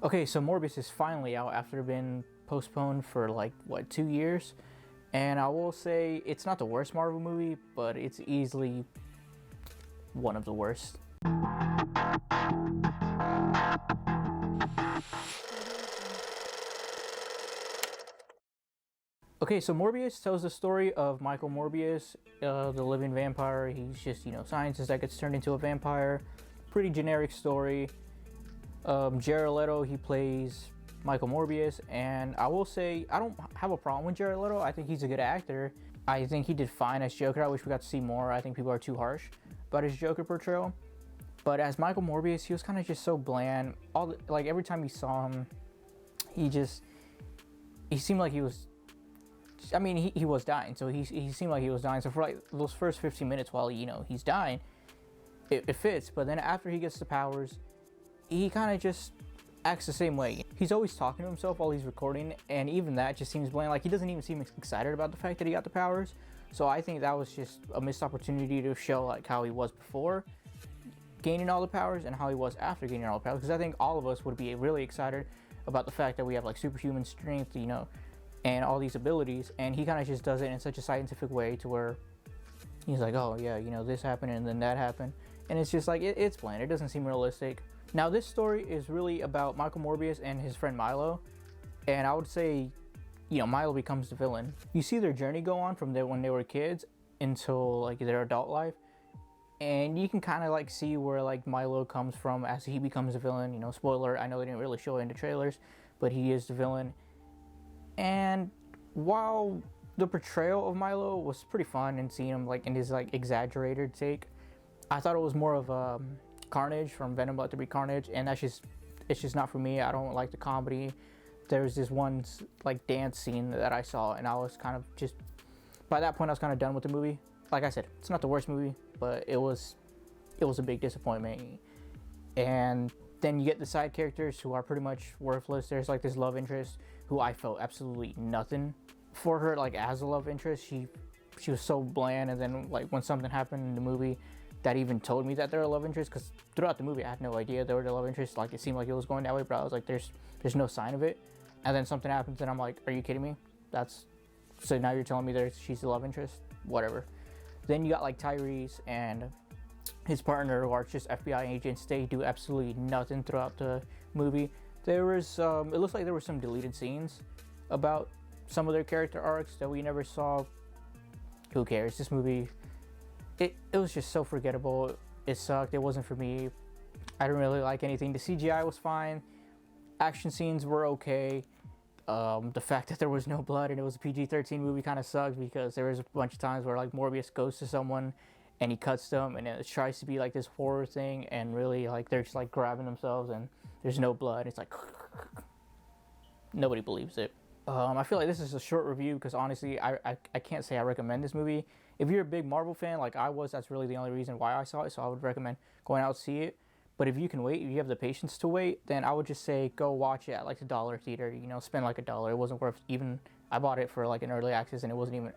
Okay, so Morbius is finally out after being postponed for like, what, 2 years? And I will say it's not the worst Marvel movie, but it's easily one of the worst. Okay, so Morbius tells the story of Michael Morbius, the living vampire. He's just, scientist that gets turned into a vampire. Pretty generic story. Jared Leto, he plays Michael Morbius, and I will say I don't have a problem with Jared Leto. I think he's a good actor. I think he did fine as Joker. I wish we got to see more. I think people are too harsh about his Joker portrayal. But as Michael Morbius, he was kind of just so bland. Every time you saw him, he seemed like he was. I mean, he was dying, so he seemed like he was dying. So for like those first 15 minutes while he's dying, it fits. But then after he gets the powers, he kind of just acts the same way. He's always talking to himself while he's recording, and even that just seems bland. Like, he doesn't even seem excited about the fact that he got the powers. So I think that was just a missed opportunity to show like how he was before gaining all the powers and how he was after gaining all the powers. Because I think all of us would be really excited about the fact that we have like superhuman strength, and all these abilities, and he kind of just does it in such a scientific way to where he's like, oh yeah, this happened and then that happened, and it's just like it's bland. It doesn't seem realistic. Now this story is really about Michael Morbius and his friend Milo, and I would say Milo becomes the villain. You see their journey go on from when they were kids until like their adult life, and you can kind of like see where like Milo comes from as he becomes a villain. Spoiler, I know they didn't really show it in the trailers, but he is the villain. And while the portrayal of Milo was pretty fun and seeing him like in his like exaggerated take, I thought it was more of Carnage from Venom About to Be Carnage, and it's just not for me. I don't like the comedy. There's this one like dance scene that I saw, and I was kind of just, by that point I was kind of done with the movie. Like I said, it's not the worst movie, but it was a big disappointment. And then you get the side characters who are pretty much worthless. There's like this love interest who I felt absolutely nothing for her, like as a love interest. She was so bland, and then like when something happened in the movie that even told me that they're a love interest, because throughout the movie I had no idea they were the love interest. Like it seemed like it was going that way, but I was like, there's no sign of it. And then something happens and I'm like, are you kidding me? So now you're telling me she's the love interest? Whatever. Then you got like Tyrese and his partner, who are just FBI agents. They do absolutely nothing throughout the movie. There was it looks like there were some deleted scenes about some of their character arcs that we never saw. Who cares? This movie, it was just so forgettable. It sucked. It wasn't for me. I didn't really like anything. The CGI was fine. Action scenes were okay. The fact that there was no blood and it was a PG-13 movie kind of sucked, because there was a bunch of times where like Morbius goes to someone and he cuts them, and it tries to be like this horror thing, and really like they're just like grabbing themselves and there's no blood. It's like nobody believes it. I feel like this is a short review because honestly I can't say I recommend this movie. If you're a big Marvel fan like I was, that's really the only reason why I saw it, so I would recommend going out to see it. But if you can wait, if you have the patience to wait, then I would just say go watch it at like the dollar theater. Spend like $1. It wasn't worth even. I bought it for like an early access, and it wasn't even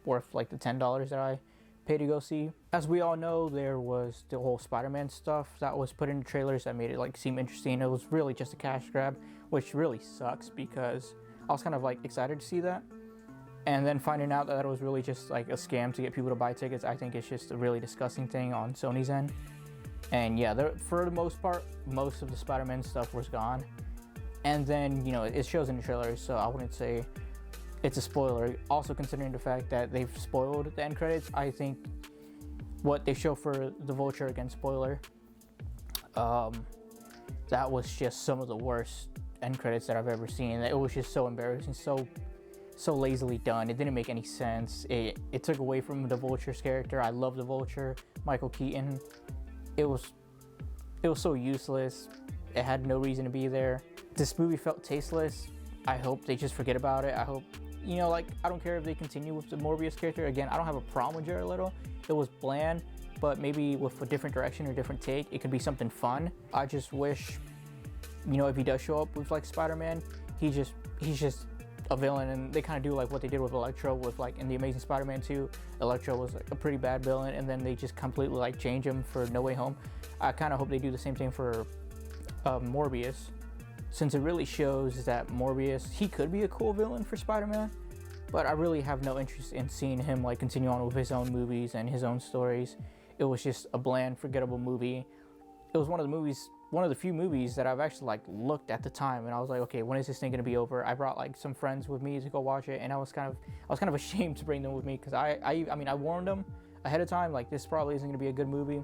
worth like the $10 that I paid to go see. As we all know, there was the whole Spider-Man stuff that was put in the trailers that made it like seem interesting. It was really just a cash grab, which really sucks because I was kind of like excited to see that. And then finding out that it was really just like a scam to get people to buy tickets, I think it's just a really disgusting thing on Sony's end. And yeah, for the most part, most of the Spider-Man stuff was gone. And then, it shows in the trailers, so I wouldn't say it's a spoiler. Also, considering the fact that they've spoiled the end credits, I think what they show for the Vulture, again, spoiler, that was just some of the worst end credits that I've ever seen. It was just so embarrassing, so lazily done. It didn't make any sense. It took away from the Vulture's character. I love the Vulture, Michael Keaton. It was so useless. It had no reason to be there. This movie felt tasteless. I hope they just forget about it. I hope, I don't care if they continue with the Morbius character. Again, I don't have a problem with Jared Leto. It was bland, but maybe with a different direction or different take, it could be something fun. I just wish, if he does show up with like Spider-Man, he's just a villain, and they kind of do like what they did with Electro with like in the Amazing Spider-Man 2. Electro was like a pretty bad villain, and then they just completely like change him for No Way Home. I kind of hope they do the same thing for Morbius. since it really shows that Morbius, he could be a cool villain for Spider-Man, but I really have no interest in seeing him like continue on with his own movies and his own stories. It was just a bland, forgettable movie. It was one of the few movies that I've actually like looked at the time, and I was like, okay, when is this thing gonna be over? I brought like some friends with me to go watch it, and I was kind of ashamed to bring them with me, because I mean I warned them ahead of time, like, this probably isn't gonna be a good movie.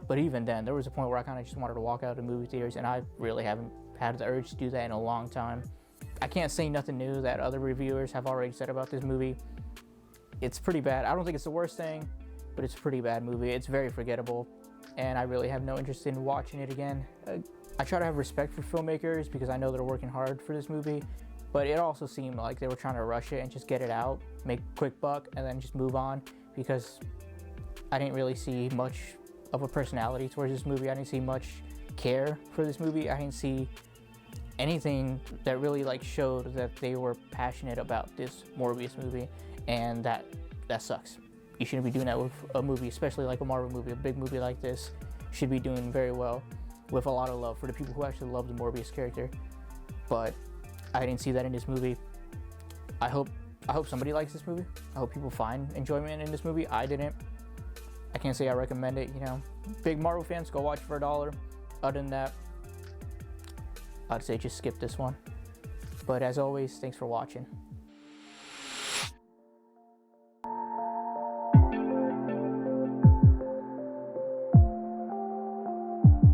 But even then, there was a point where I kind of just wanted to walk out of the movie theaters, and I really haven't had the urge to do that in a long time. I can't say nothing new that other reviewers have already said about this movie. It's pretty bad. I don't think it's the worst thing, but it's a pretty bad movie. It's very forgettable, and I really have no interest in watching it again. I try to have respect for filmmakers because I know they're working hard for this movie, but it also seemed like they were trying to rush it and just get it out, make a quick buck, and then just move on, because I didn't really see much of a personality towards this movie. I didn't see much care for this movie. I didn't see anything that really like showed that they were passionate about this Morbius movie, and that sucks. You shouldn't be doing that with a movie, especially like a Marvel movie. A big movie like this should be doing very well with a lot of love for the people who actually love the Morbius character. But I didn't see that in this movie. I hope somebody likes this movie. I hope people find enjoyment in this movie. I didn't. I can't say I recommend it, you know. Big Marvel fans, go watch it for $1. Other than that, I'd say just skip this one. But as always, thanks for watching.